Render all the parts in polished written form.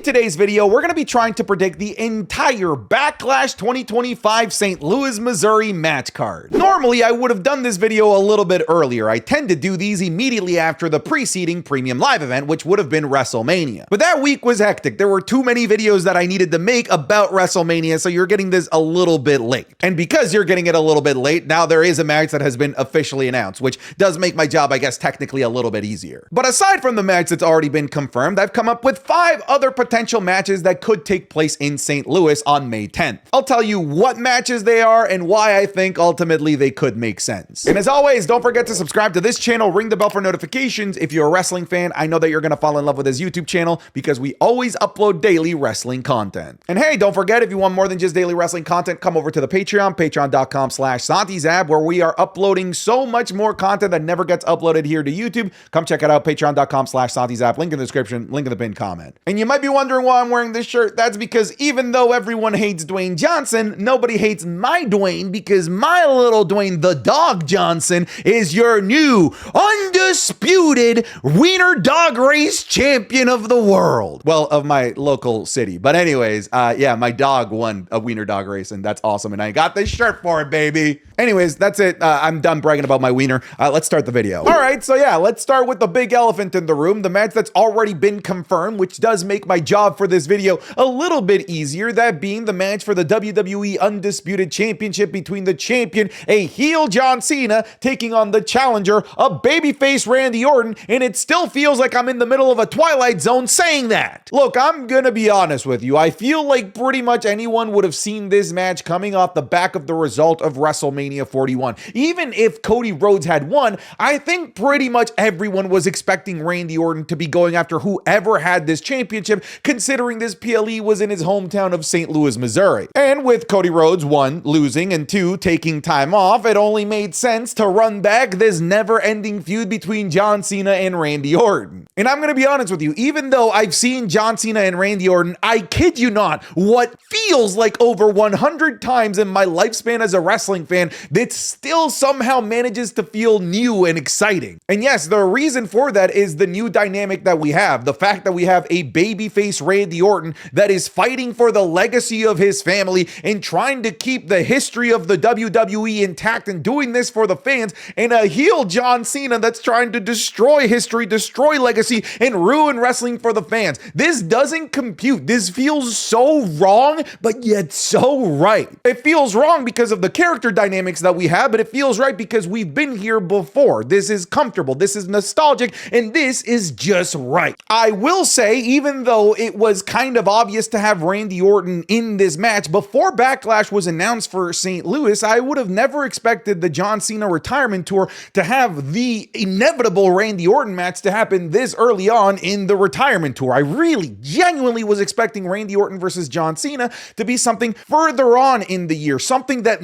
today's video, we're going to be trying to predict the entire Backlash 2025 St. Louis, Missouri match card. Normally, I would have done this video a little bit earlier. I tend to do these immediately after the preceding premium live event, which would have been WrestleMania. But that week was hectic. There were too many videos that I needed to make about WrestleMania, so you're getting this a little bit late. And because you're getting it a little bit late, now there is a match that has been officially announced, which does make my job, I guess, technically a little bit easier. But aside from the match that's already been confirmed, I've come up with 5 other potential matches that could take place in St. Louis on May 10th. I'll tell you what matches they are and why I think ultimately they could make sense. And as always, don't forget to subscribe to this channel, ring the bell for notifications. If you're a wrestling fan, I know that you're gonna fall in love with this YouTube channel because we always upload daily wrestling content. And hey, don't forget, if you want more than just daily wrestling content, come over to the Patreon, patreon.com/SantiZab, where we are uploading so much more content that never gets uploaded here to YouTube. Come check it out, patreon.com/SantiZab, link in the description, link in the pinned comment. And you might be wondering why I'm wearing this shirt. That's because even though everyone hates Dwayne Johnson, nobody hates my Dwayne, because my little Dwayne the Dog Johnson is your new undisputed wiener dog race champion of the world. Well, of my local city. But anyways, yeah, my dog won a wiener dog race, and that's awesome. And I got this shirt for it, baby. Anyways, that's it. I'm done bragging about my wiener. Let's start the video. All right, so yeah, let's start with the big elephant in the room, the match that's already been confirmed, which does make my job for this video a little bit easier, that being the match for the WWE Undisputed Championship between the champion, a heel John Cena, taking on the challenger, a babyface Randy Orton, and it still feels like I'm in the middle of a Twilight Zone saying that. Look, I'm gonna be honest with you. I feel like pretty much anyone would have seen this match coming off the back of the result of WrestleMania 41. Even if Cody Rhodes had won, I think pretty much everyone was expecting Randy Orton to be going after whoever had this championship, considering this PLE was in his hometown of St. Louis, Missouri. And with Cody Rhodes, 1, losing, and 2, taking time off, it only made sense to run back this never-ending feud between John Cena and Randy Orton. And I'm gonna be honest with you, even though I've seen John Cena and Randy Orton, I kid you not, what feels like over 100 times in my lifespan as a wrestling fan, that still somehow manages to feel new and exciting. And yes, the reason for that is the new dynamic that we have, the fact that we have a babyface Randy Orton that is fighting for the legacy of his family and trying to keep the history of the WWE intact and doing this for the fans, and a heel John Cena that's trying to destroy history, destroy legacy, and ruin wrestling for the fans. This doesn't compute. This feels so wrong, but yet so right. It feels wrong because of the character dynamics that we have, but it feels right because we've been here before. This is comfortable, this is nostalgic, and this is just right. I will say, even though it was kind of obvious to have Randy Orton in this match, before Backlash was announced for St. Louis, I would have never expected the John Cena retirement tour to have the inevitable Randy Orton match to happen this early on in the retirement tour. I really genuinely was expecting Randy Orton versus John Cena to be something further on in the year, something that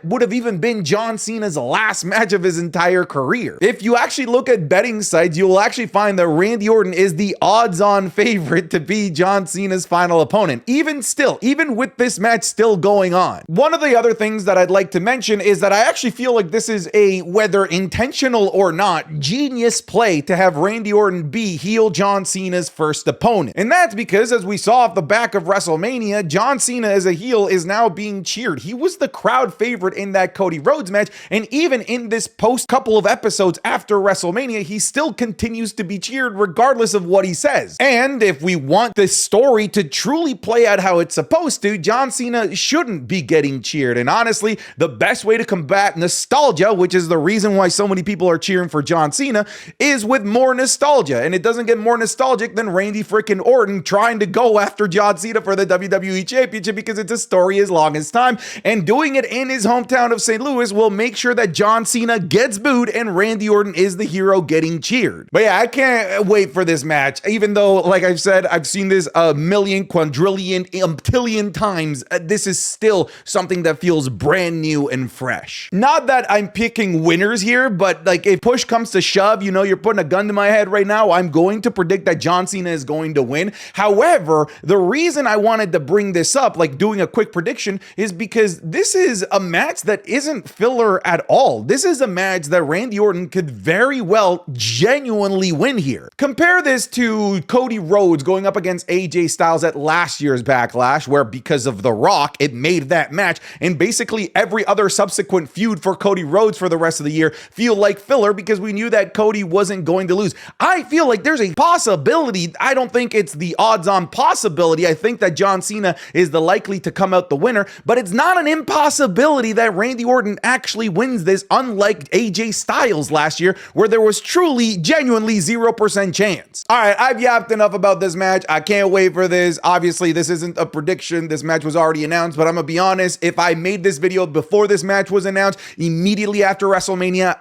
would have even been John Cena's last match of his entire career. If you actually look at betting sites, you will actually find that Randy Orton is the odds-on favorite to be John Cena's final opponent. Even still, even with this match still going on. One of the other things that I'd like to mention is that I actually feel like this is a, whether intentional or not, genius play to have Randy Orton be heel John Cena's first opponent. And that's because, as we saw off the back of WrestleMania, John Cena as a heel is now being cheered. He was the crowd favorite in that Cody Rhodes match, and even in this post couple of episodes after WrestleMania, he still continues to be cheered regardless of what he says. And if we want this story to truly play out how it's supposed to, John Cena shouldn't be getting cheered. And honestly, the best way to combat nostalgia, which is the reason why so many people are cheering for John Cena, is with more nostalgia. And it doesn't get more nostalgic than Randy freaking Orton trying to go after John Cena for the WWE Championship, because it's a story as long as time, and doing it in his hometown of St. Louis will make sure that John Cena gets booed and Randy Orton is the hero getting cheered. But yeah, I can't wait for this match, even though, like I've said, I've seen this a million, quadrillion, umptillion times. This is still something that feels brand new and fresh. Not that I'm picking winners here, but like if push comes to shove, you know, you're putting a gun to my head right now, I'm going to predict that John Cena is going to win. However, the reason I wanted to bring this up, like doing a quick prediction, is because this is a match that isn't filler at all. This is a match that Randy Orton could very well genuinely win here. Compare this to Cody Rhodes Rhodes going up against AJ Styles at last year's Backlash, where because of The Rock, it made that match and basically every other subsequent feud for Cody Rhodes for the rest of the year feel like filler because we knew that Cody wasn't going to lose. I feel like there's a possibility. I don't think it's the odds-on possibility. I think that John Cena is the likely to come out the winner, but it's not an impossibility that Randy Orton actually wins this, unlike AJ Styles last year, where there was truly, genuinely 0% chance. All right, I've yapped enough about this match. I can't wait for this. Obviously, this isn't a prediction. This match was already announced, but I'm gonna be honest, if I made this video before this match was announced, immediately after WrestleMania,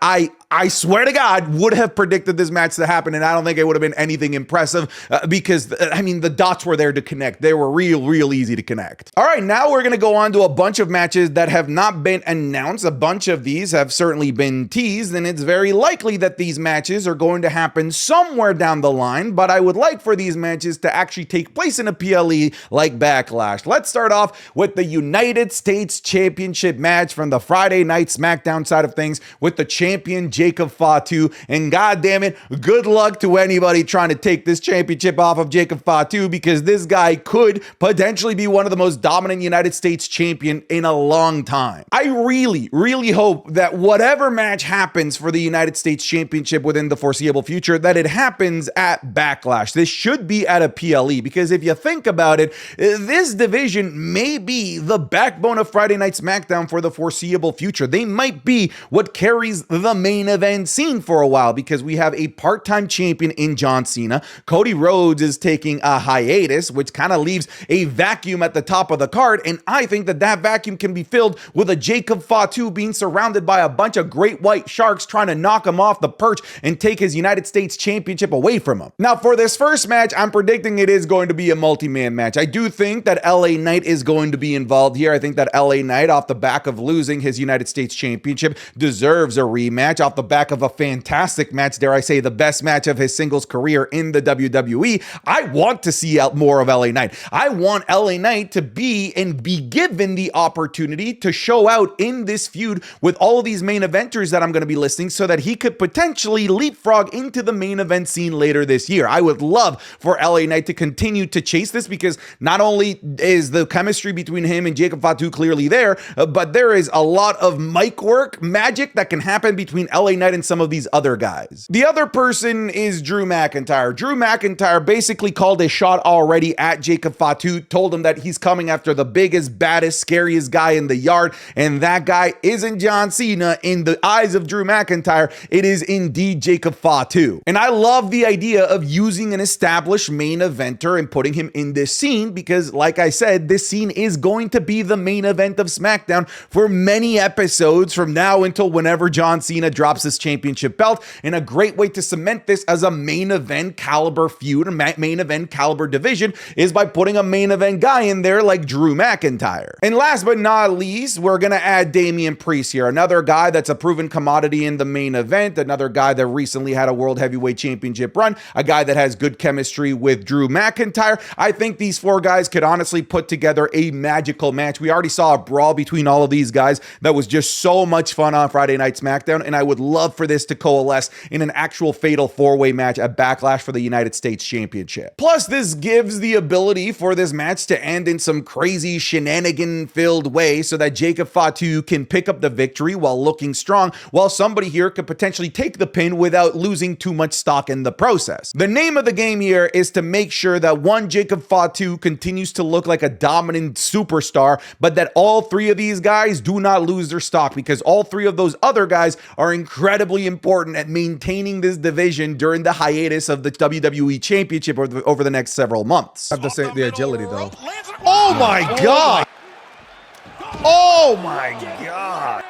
I swear to God, would have predicted this match to happen, and I don't think it would have been anything impressive because, I mean, the dots were there to connect. They were real easy to connect. All right, now we're going to go on to a bunch of matches that have not been announced. A bunch of these have certainly been teased, and it's very likely that these matches are going to happen somewhere down the line, but I would like for these matches to actually take place in a PLE like Backlash. Let's start off with the United States Championship match from the Friday Night SmackDown side of things with the champion Jacob Fatu, and god damn it, good luck to anybody trying to take this championship off of Jacob Fatu, because this guy could potentially be one of the most dominant United States champion in a long time. I really hope that whatever match happens for the United States Championship within the foreseeable future, that it happens at Backlash. This should be at a PLE, because if you think about it, this division may be the backbone of Friday Night SmackDown for the foreseeable future. They might be what carries the main event scene for a while, because we have a part-time champion in John Cena. Cody Rhodes is taking a hiatus, which kind of leaves a vacuum at the top of the card, and I think that that vacuum can be filled with a Jacob Fatu being surrounded by a bunch of great white sharks trying to knock him off the perch and take his United States Championship away from him. Now, for this first match, I'm predicting it is going to be a multi-man match. I do think that LA Knight is going to be involved here. I think that LA Knight, off the back of losing his United States Championship, deserves a rematch off the back of a fantastic match, dare I say the best match of his singles career in the WWE. I want to see out more of LA Knight. I want LA Knight to be given the opportunity to show out in this feud with all of these main eventers that I'm going to be listing, so that he could potentially leapfrog into the main event scene later this year. I would love for LA Knight to continue to chase this, because not only is the chemistry between him and Jacob Fatu clearly there, but there is a lot of mic work magic that can happen between LA Knight and some of these other guys. The other person is Drew McIntyre. Drew McIntyre basically called a shot already at Jacob Fatu, told him that he's coming after the biggest, baddest, scariest guy in the yard, and that guy isn't John Cena. In the eyes of Drew McIntyre, it is indeed Jacob Fatu. And I love the idea of using an established main eventer and putting him in this scene, because like I said, this scene is going to be the main event of SmackDown for many episodes from now until whenever John Cena drops his championship belt, and a great way to cement this as a main event caliber feud, a main event caliber division, is by putting a main event guy in there like Drew McIntyre. And last but not least, we're gonna add Damian Priest here, another guy that's a proven commodity in the main event, another guy that recently had a World Heavyweight Championship run, a guy that has good chemistry with Drew McIntyre. I think these four guys could honestly put together a magical match. We already saw a brawl between all of these guys that was just so much fun on Friday Night SmackDown, and I would love for this to coalesce in an actual fatal four-way match at Backlash for the United States Championship. Plus, this gives the ability for this match to end in some crazy shenanigan-filled way, so that Jacob Fatu can pick up the victory while looking strong, while somebody here could potentially take the pin without losing too much stock in the process. The name of the game here is to make sure that one, Jacob Fatu continues to look like a dominant superstar, but that all three of these guys do not lose their stock, because all three of those other guys are incredibly important at maintaining this division during the hiatus of the WWE Championship over the next several months. I have to say the agility though. Oh my God! Oh my God!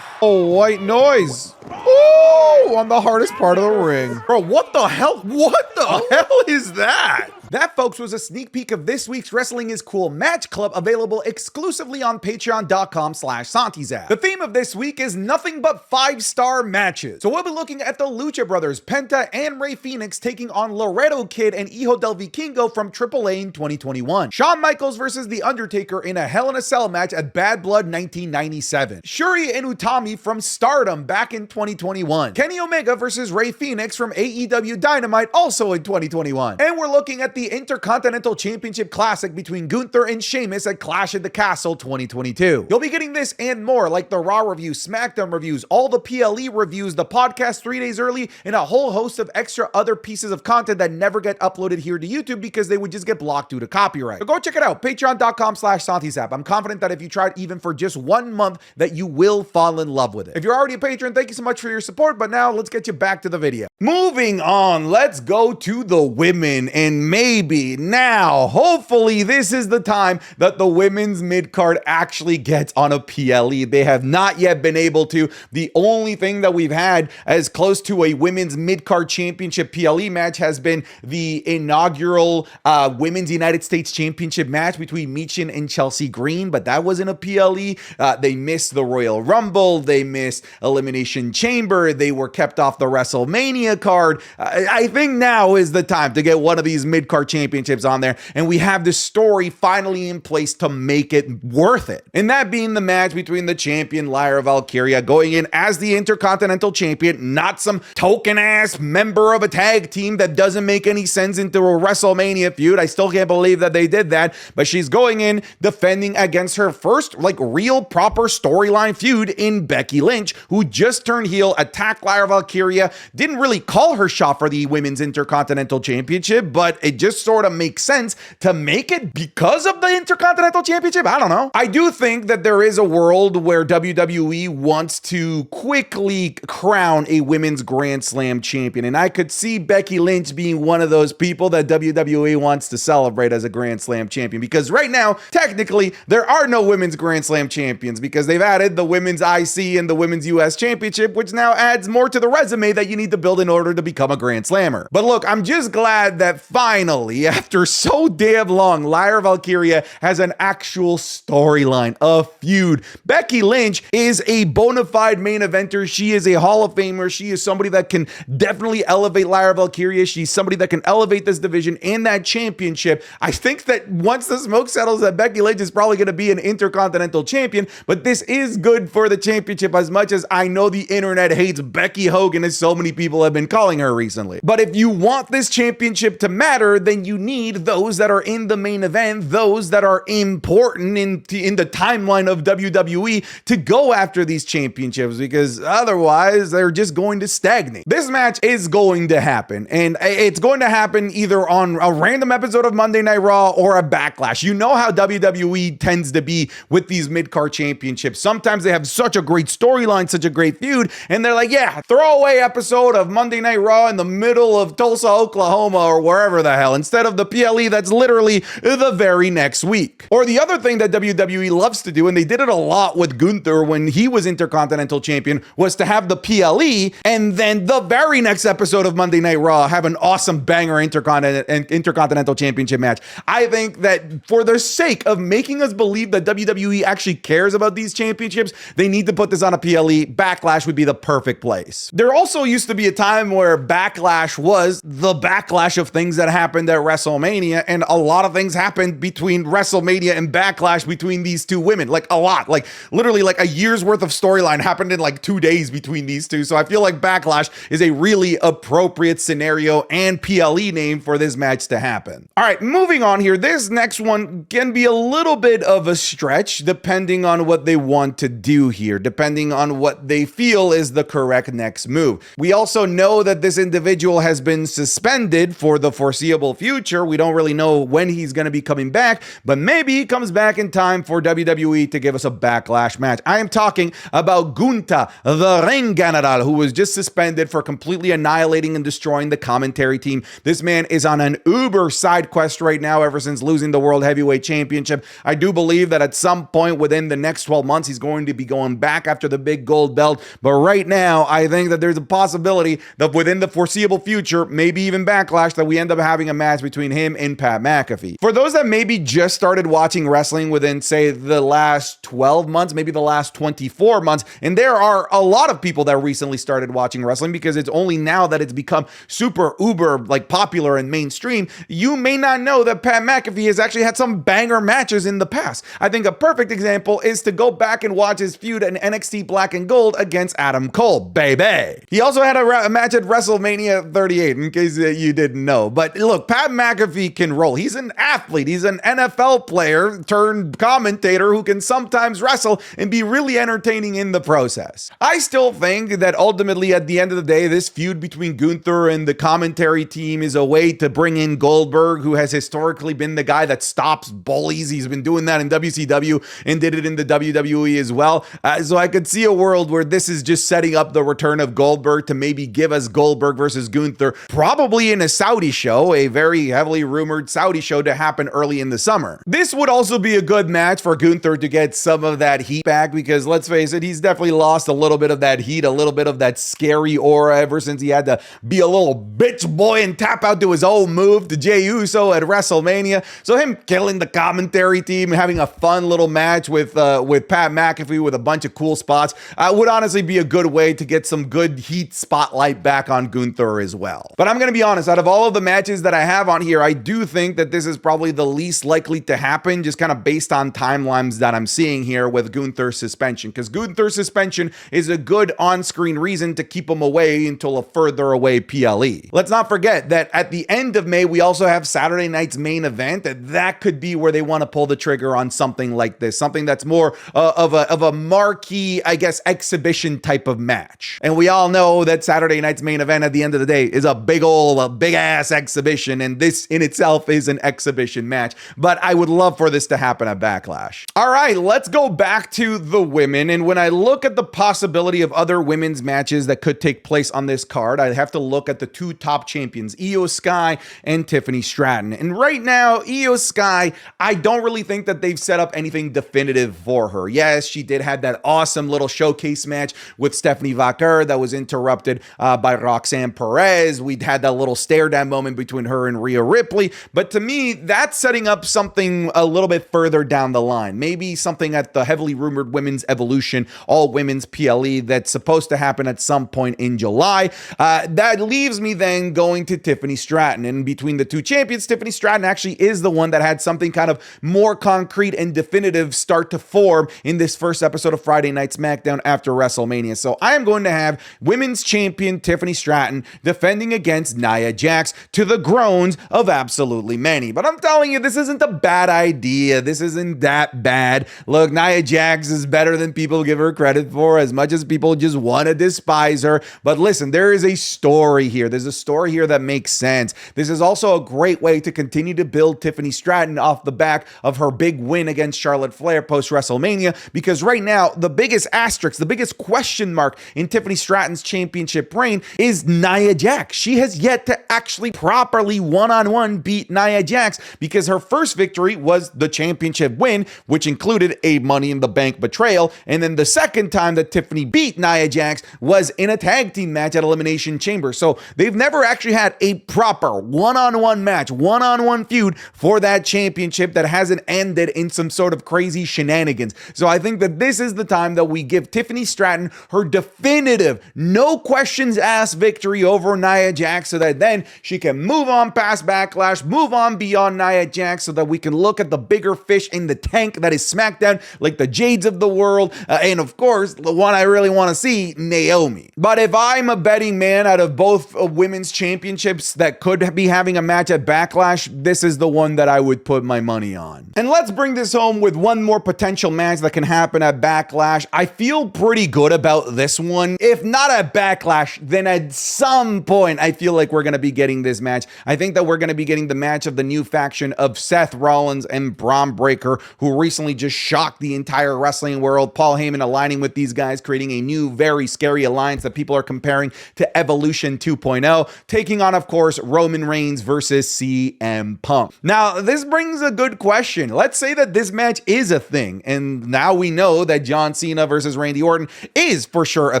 Oh, white noise. Oh, on the hardest part of the ring. Bro, what the hell? What the hell is that? That, folks, was a sneak peek of this week's Wrestling is Cool Match Club, available exclusively on patreon.com/Santizap. The theme of this week is nothing but 5-star matches. So we'll be looking at the Lucha Brothers, Penta and Rey Fenix taking on Laredo Kid and Hijo del Vikingo from AAA in 2021. Shawn Michaels versus The Undertaker in a Hell in a Cell match at Bad Blood 1997. Shuri and Utami from Stardom back in 2021. Kenny Omega versus Rey Fenix from AEW Dynamite, also in 2021. And we're looking at the Intercontinental Championship Classic between Gunther and Sheamus at Clash at the Castle 2022. You'll be getting this and more, like the Raw review, SmackDown reviews, all the PLE reviews, the podcast 3 days early, and a whole host of extra other pieces of content that never get uploaded here to YouTube because they would just get blocked due to copyright. So go check it out, patreon.com/SantiZap. I'm confident that if you try it even for just 1 month, that you will fall in love with it. If you're already a patron, thank you so much for your support, but now let's get you back to the video. Moving on, let's go to the women, and maybe now, hopefully, this is the time that the women's mid-card actually gets on a PLE. They have not yet been able to. The only thing that we've had as close to a women's mid-card championship PLE match has been the inaugural Women's United States Championship match between Michin and Chelsea Green, but that wasn't a PLE. They missed the Royal Rumble. They missed Elimination Chamber. They were kept off the WrestleMania card. I think now is the time to get one of these mid-card championships on there, and we have the story finally in place to make it worth it. And that being the match between the champion, Lyra Valkyria, going in as the Intercontinental Champion, not some token-ass member of a tag team that doesn't make any sense into a WrestleMania feud. I still can't believe that they did that, but she's going in defending against her first, real proper storyline feud in Becky Lynch, who just turned heel, attacked Lyra Valkyria, didn't really call her shot for the Women's Intercontinental Championship, but it just sort of makes sense to make it because of the Intercontinental Championship. I don't know. I do think that there is a world where WWE wants to quickly crown a Women's Grand Slam champion, and I could see Becky Lynch being one of those people that WWE wants to celebrate as a Grand Slam champion, because right now, technically, there are no Women's Grand Slam champions because they've added the Women's IC and the Women's US Championship, which now adds more to the resume that you need to build in order to become a Grand Slammer. But look, I'm just glad that finally, after so damn long, Lyra Valkyria has an actual storyline, a feud. Becky Lynch is a bona fide main eventer. She is a Hall of Famer. She is somebody that can definitely elevate Lyra Valkyria. She's somebody that can elevate this division and that championship. I think that once the smoke settles, that Becky Lynch is probably going to be an Intercontinental Champion, but this is good for the championship, as much as I know the internet hates Becky Hogan, as so many people have been calling her recently. But if you want this championship to matter, then you need those that are in the main event, those that are important in the timeline of WWE to go after these championships, because otherwise they're just going to stagnate. This match is going to happen, and it's going to happen either on a random episode of Monday Night Raw or a Backlash. You know how WWE tends to be with these mid-card championships. Sometimes they have such a great storyline, such a great feud, and they're like, yeah, throwaway episode of Monday Night Raw in the middle of Tulsa, Oklahoma, or wherever the hell, instead of the PLE that's literally the very next week. Or the other thing that WWE loves to do, and they did it a lot with Gunther when he was Intercontinental Champion, was to have the PLE and then the very next episode of Monday Night Raw have an awesome banger Intercontinental Championship match. I think that for the sake of making us believe that WWE actually cares about these championships, they need to put this on a PLE. Backlash would be the perfect place. There also used to be a time where Backlash was the backlash of things that happened at WrestleMania, and a lot of things happened between WrestleMania and Backlash between these two women. A lot. Literally a year's worth of storyline happened in 2 days between these two. So I feel like Backlash is a really appropriate scenario and PLE name for this match to happen. All right, moving on here. This next one can be a little bit of a stretch depending on what they want to do here, depending on what they feel is the correct next move. We also know that this individual has been suspended for the foreseeable future. We don't really know when he's going to be coming back, but maybe he comes back in time for WWE to give us a Backlash match. I am talking about Gunther, the Ring General, who was just suspended for completely annihilating and destroying the commentary team. This man is on an uber side quest right now ever since losing the World Heavyweight Championship. I do believe that at some point within the next 12 months, he's going to be going back after the big gold belt. But right now, I think that there's a possibility that within the foreseeable future, maybe even Backlash, that we end up having a match between him and Pat McAfee. For those that maybe just started watching wrestling within, say, the last 12 months, maybe the last 24 months, and there are a lot of people that recently started watching wrestling because it's only now that it's become super uber like popular and mainstream, you may not know that Pat McAfee has actually had some banger matches in the past. I think a perfect example is to go back and watch his feud in NXT Black and Gold against Adam Cole, baby. He also had a match at WrestleMania 38, in case you didn't know. But look, Pat McAfee can roll. He's an athlete. He's an NFL player turned commentator who can sometimes wrestle and be really entertaining in the process. I still think that ultimately, at the end of the day, this feud between Gunther and the commentary team is a way to bring in Goldberg, who has historically been the guy that stops bullies. He's been doing that in WCW and did it in the WWE as well. So I could see a world where this is just setting up the return of Goldberg to maybe give us Goldberg versus Gunther, probably in a Saudi show, a very heavily rumored Saudi show to happen early in the summer. This would also be a good match for Gunther to get some of that heat back, because let's face it, he's definitely lost a little bit of that heat, a little bit of that scary aura ever since he had to be a little bitch boy and tap out to his old move to Jey Uso at WrestleMania. So him killing the commentary team, having a fun little match with Pat McAfee with a bunch of cool spots, would honestly be a good way to get some good heat spotlight back on Gunther as well. But I'm going to be honest, out of all of the matches that I have on here, I do think that this is probably the least likely to happen, just kind of based on timelines that I'm seeing here with Gunther's suspension, because Gunther's suspension is a good on-screen reason to keep him away until a further away PLE. Let's not forget that at the end of May, we also have Saturday night's main event, and that could be where they want to pull the trigger on something like this, something that's more of a marquee, I guess, exhibition type of match. And we all know that Saturday night's main event at the end of the day is a big ass exhibition, and this in itself is an exhibition match. But I would love for this to happen at Backlash. All right, let's go back to the women. And when I look at the possibility of other women's matches that could take place on this card, I have to look at the two top champions, Io Sky and Tiffany Stratton. And right now, Io Sky, I don't really think that they've set up anything definitive for her. Yes, she did have that awesome little showcase match with Stephanie Vaquer that was interrupted by Roxanne Perez. We'd had that little stare down moment between her and Rhea Ripley. But to me, that's setting up something a little bit further down the line. Maybe something at the heavily rumored Women's Evolution, all women's PLE that's supposed to happen at some point in July. That leaves me then going to Tiffany Stratton. And between the two champions, Tiffany Stratton actually is the one that had something kind of more concrete and definitive start to form in this first episode of Friday Night SmackDown after WrestleMania. So I am going to have women's champion Tiffany Stratton defending against Nia Jax, to the groans of absolutely many. But I'm telling you, this isn't a bad idea. This isn't that bad. Look, Nia Jax is better than people give her credit for, as much as people just want to despise her. But listen, there is a story here. There's a story here that makes sense. This is also a great way to continue to build Tiffany Stratton off the back of her big win against Charlotte Flair post WrestleMania, because right now, the biggest asterisk, the biggest question mark in Tiffany Stratton's championship reign is Nia Jax. She has yet to actually properly one-on-one beat Nia Jax, because her first victory was the championship win, which included a Money in the Bank betrayal. And then the second time that Tiffany beat Nia Jax was in a tag team match at Elimination Chamber. So they've never actually had a proper one-on-one match, one-on-one feud for that championship that hasn't ended in some sort of crazy shenanigans. So I think that this is the time that we give Tiffany Stratton her definitive, no questions asked victory over Nia Jax, so that then she can move on past Backlash, move on beyond Nia Jax, so that we can look at the bigger fish in the tank that is SmackDown, like the Jades of the world, and of course, the one I really want to see, Naomi. But if I'm a betting man out of both women's championships that could be having a match at Backlash, this is the one that I would put my money on. And let's bring this home with one more potential match that can happen at Backlash. I feel pretty good about this one. If not at Backlash, then at some point, I feel like we're going to be getting this match. I think that we're going to be getting the match of the new faction of Seth Rollins and Braun Breaker, who recently just shocked the entire wrestling world. Paul Heyman aligning with these guys, creating a new, very scary alliance that people are comparing to Evolution 2.0, taking on, of course, Roman Reigns versus CM Punk. Now, this brings a good question. Let's say that this match is a thing, and now we know that John Cena versus Randy Orton is for sure a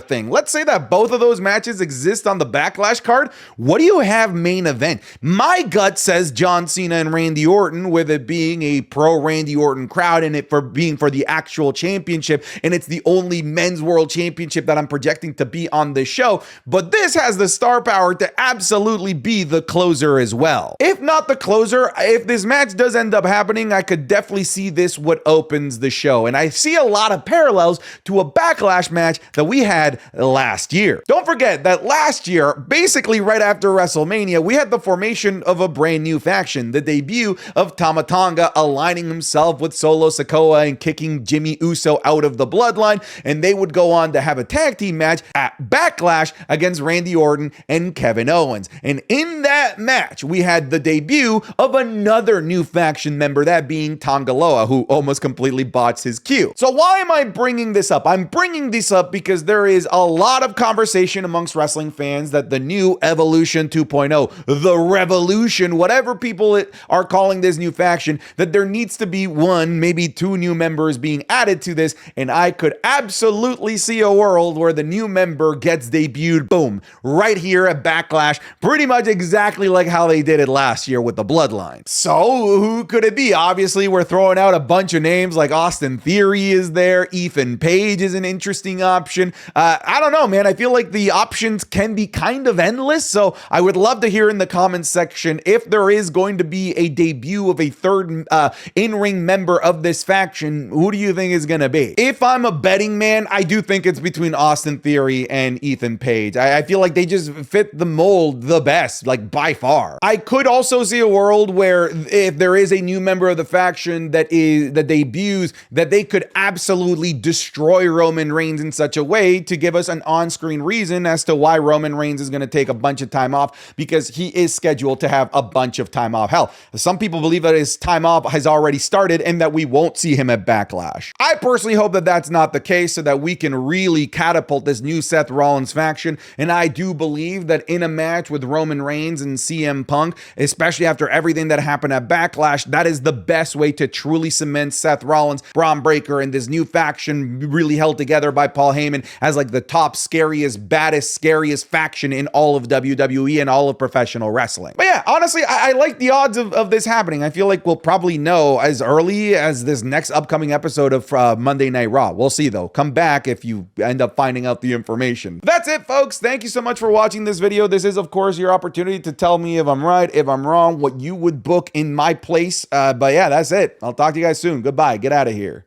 thing. Let's say that both of those matches matches exist on the Backlash card, what do you have main event? My gut says John Cena and Randy Orton, with it being a pro Randy Orton crowd and it for being for the actual championship, and it's the only men's world championship that I'm projecting to be on this show. But this has the star power to absolutely be the closer as well. If not the closer, if this match does end up happening, I could definitely see this what opens the show. And I see a lot of parallels to a Backlash match that we had last year. Don't forget that last year, basically right after WrestleMania, we had the formation of a brand new faction, the debut of Tama Tonga aligning himself with Solo Sikoa and kicking Jimmy Uso out of the bloodline, and they would go on to have a tag team match at Backlash against Randy Orton and Kevin Owens. And in that match, we had the debut of another new faction member, that being Tongaloa, who almost completely botched his cue. So why am I bringing this up? I'm bringing this up because there is a lot of conversation amongst wrestling fans that the new Evolution 2.0, the Revolution, whatever people are calling this new faction, that there needs to be one, maybe two new members being added to this, and I could absolutely see a world where the new member gets debuted, boom, right here at Backlash, pretty much exactly like how they did it last year with the Bloodline. So who could it be? Obviously, we're throwing out a bunch of names like Austin Theory is there, Ethan Page is an interesting option. I don't know, man. I feel like the options can be kind of endless, so I would love to hear in the comments section if there is going to be a debut of a third in-ring member of this faction. Who do you think is going to be? If I'm a betting man, I do think it's between Austin Theory and Ethan Page. I feel like they just fit the mold the best, like by far. I could also see a world where if there is a new member of the faction that debuts, that they could absolutely destroy Roman Reigns in such a way to give us an on-screen reason as to why Roman Reigns is going to take a bunch of time off, because he is scheduled to have a bunch of time off. Hell, some people believe that his time off has already started and that we won't see him at Backlash. I personally hope that that's not the case, so that we can really catapult this new Seth Rollins faction. And I do believe that in a match with Roman Reigns and CM Punk, especially after everything that happened at Backlash, that is the best way to truly cement Seth Rollins, Braun Breaker, and this new faction really held together by Paul Heyman as like the top, scariest, baddest, scariest faction in all of WWE and all of professional wrestling. But yeah, honestly, I like the odds of this happening. I feel like we'll probably know as early as this next upcoming episode of Monday Night Raw. We'll see though. Come back if you end up finding out the information. That's it, folks. Thank you so much for watching this video. This is, of course, your opportunity to tell me if I'm right, if I'm wrong, what you would book in my place. But yeah, that's it. I'll talk to you guys soon. Goodbye. Get out of here.